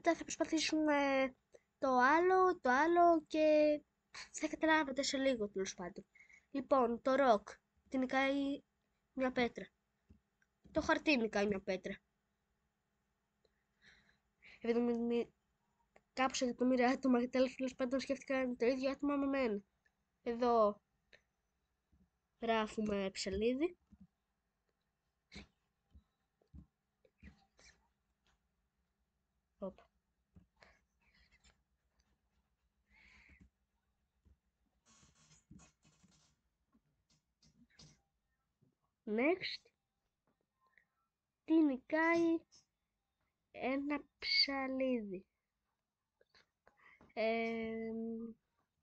έπειτα θα προσπαθήσουμε το άλλο και θα καταλάβετε σε λίγο τέλος πάντων. Λοιπόν, το ροκ την νικάει μια πέτρα. Το χαρτί νικάει μια πέτρα. Κάπως εκατομμύρια άτομα και τέλος πάντων σκέφτηκαν το ίδιο άτομα με μένα. Εδώ γράφουμε ψαλίδι. Οπα. Next. Τι νικάει ένα ψαλίδι.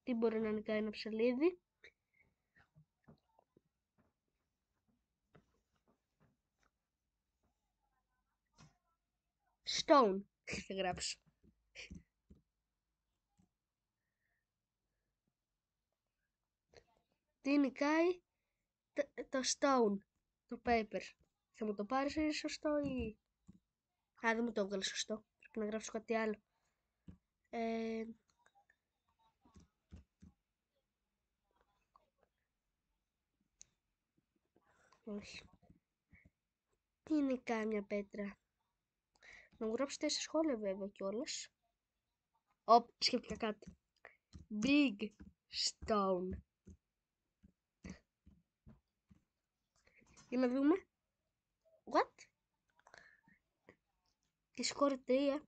Τι μπορεί να νικάει ένα ψαλίδι. Stone. Θα γράψω. Τι νικάει το stone. Το paper. Θα μου το πάρεις είναι σωστό ή... Α, δεν μου το έβγαλε σωστό. Πρέπει να γράψω κάτι άλλο. Όχι. Τι νικάει μια πέτρα. Να μου γράψετε σε σχόλια βέβαια κιόλας. Σκέφτηκα κάτι. Big stone. Για να δούμε. What? Και σκόρ 3.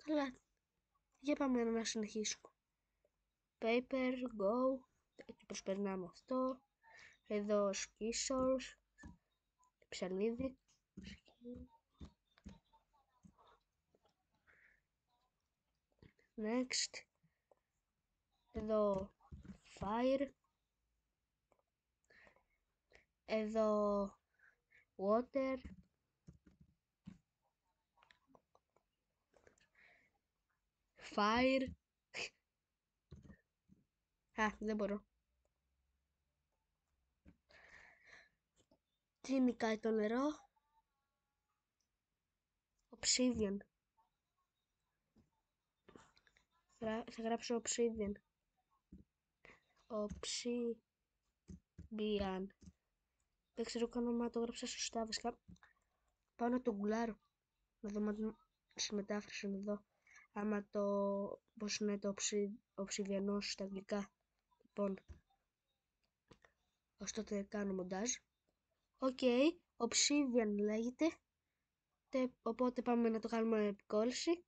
Καλά. Για πάμε να συνεχίσουμε. Paper, go. Και προσπερνάμε αυτό. Εδώ skissors. Ψαλίδι. Next. Εδώ fire. Εδώ water. Fire. Α, δεν μπορώ. Τι νικάει το νερό. Obsidian. Θα γράψω obsidian. Obsidian. Δεν ξέρω καν αν το γράψα σωστά βασικά. Πάω να το γκουλάρω. Να δω στη μετάφραση εδώ. Άμα το... πώς είναι το οψιδιανός στα αγγλικά. Λοιπόν. Ως τότε κάνω μοντάζ. Οκ. Obsidian λέγεται. Οπότε πάμε να το κάνουμε επικόλυση.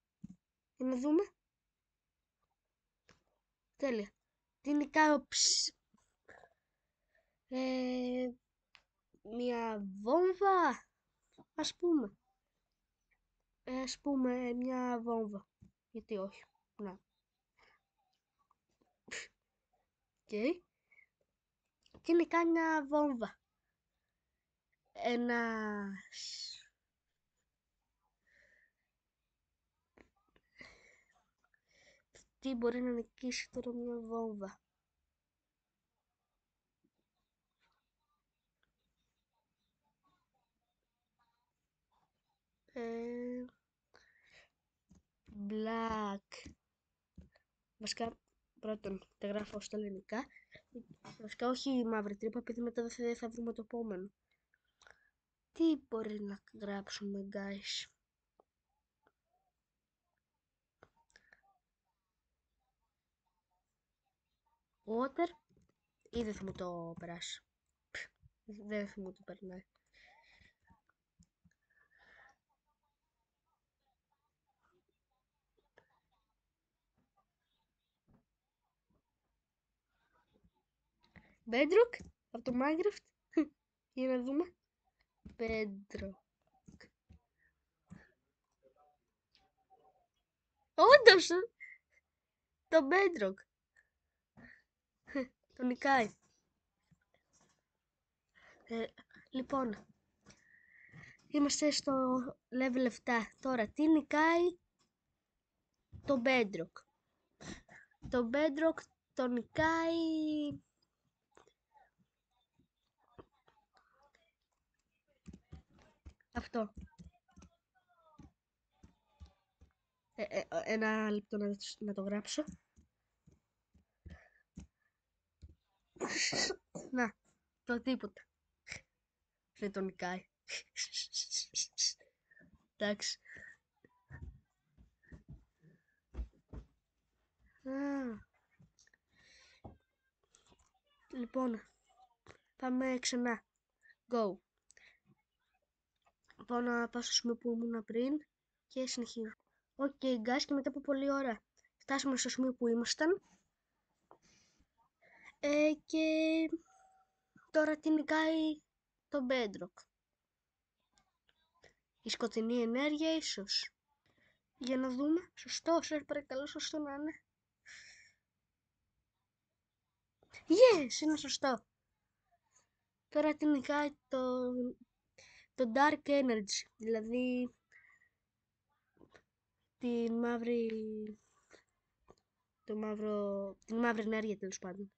Για να δούμε. Τέλεια. Τι νικάει μια βόμβα. Ας πούμε μια βόμβα. Γιατί όχι. Να. Okay. Τι νικάει μια βόμβα. Τι μπορεί να νικήσει τώρα μια βόμβα. Black. Βασικά πρώτον τα γράφω στα ελληνικά. Βασικά όχι η μαύρη τρύπα, επειδή μετά δεν θα βρούμε το επόμενο. Τι μπορεί να γράψουμε guys. Water ή δεν θα μου το περάσει. Δεν θα μου το περνάει. Bedrock από το Minecraft. Για να δούμε. Bedrock. Όντως! Το Bedrock. Το νικάει. Λοιπόν. Είμαστε στο level 7. Τώρα τι νικάει το Bedrock. Το Bedrock το νικάει... αυτό. Ένα λεπτό να το γράψω. Να, το τίποτα. Δεν τον νικάει. Εντάξει. Λοιπόν, πάμε ξανά. Go. Πάω να πάω στο σημείο που ήμουν πριν και συνεχίζω. Οκ, guys, και μετά από πολλή ώρα φτάσαμε στο σημείο που ήμασταν. Και τώρα τι νικάει το Bedrock. Η σκοτεινή ενέργεια ίσως. Για να δούμε. Σωστό, σας παρακαλώ, σωστό να είναι. Yes, είναι σωστό. Τώρα τι νικάει το Dark Energy, δηλαδή την μαύρη ενέργεια, τέλος πάντων.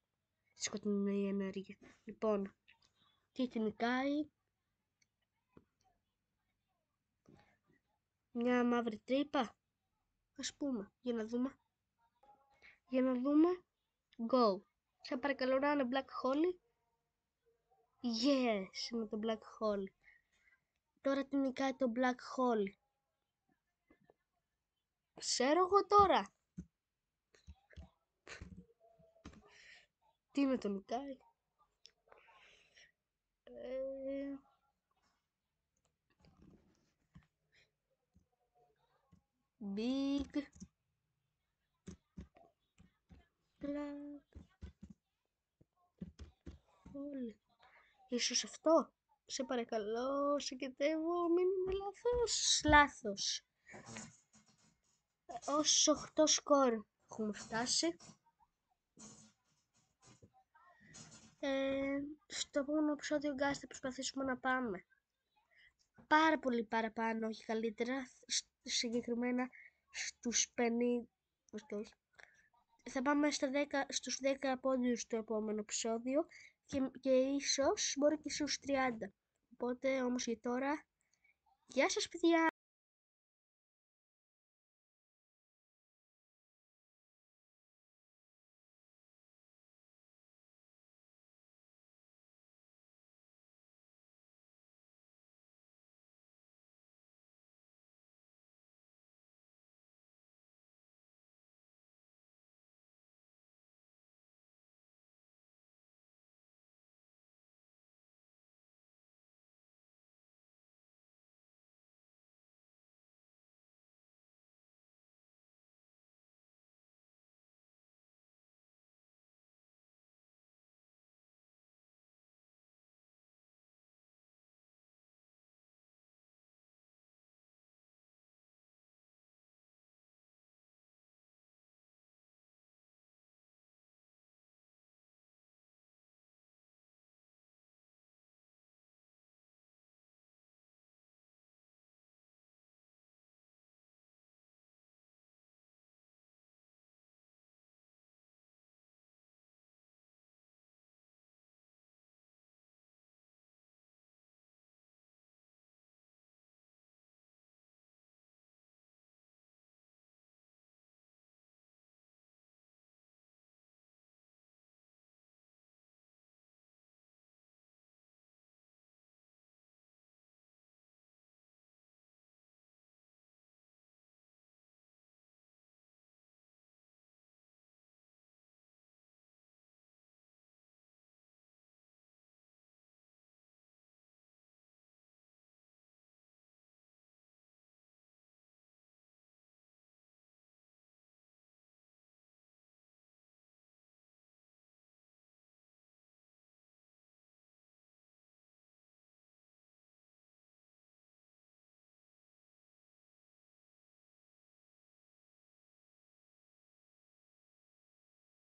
Τη σκοτεινή ενέργεια. Λοιπόν, τι την νικάει? Μια μαύρη τρύπα, ας πούμε, για να δούμε. Go. Σε παρακαλώ να είναι Black Hole. Yes, είναι το Black Hole. Τώρα τι νικάει το Black Hole? Ξέρω εγώ τώρα. Τι με το νικάει? Big Black Hole. Ίσως αυτό. Σε παρακαλώ, συγκετεύω, μην είναι λάθος. Ως 8 σκορ έχουμε φτάσει. Στο επόμενο επεισόδιο, guys, θα προσπαθήσουμε να πάμε πάρα πολύ παραπάνω, όχι καλύτερα, συγκεκριμένα στους 50. Θα πάμε στους 10 πόντους στο επόμενο επεισόδιο και ίσως μπορεί και στους 30. Οπότε όμως για τώρα, γεια σας παιδιά!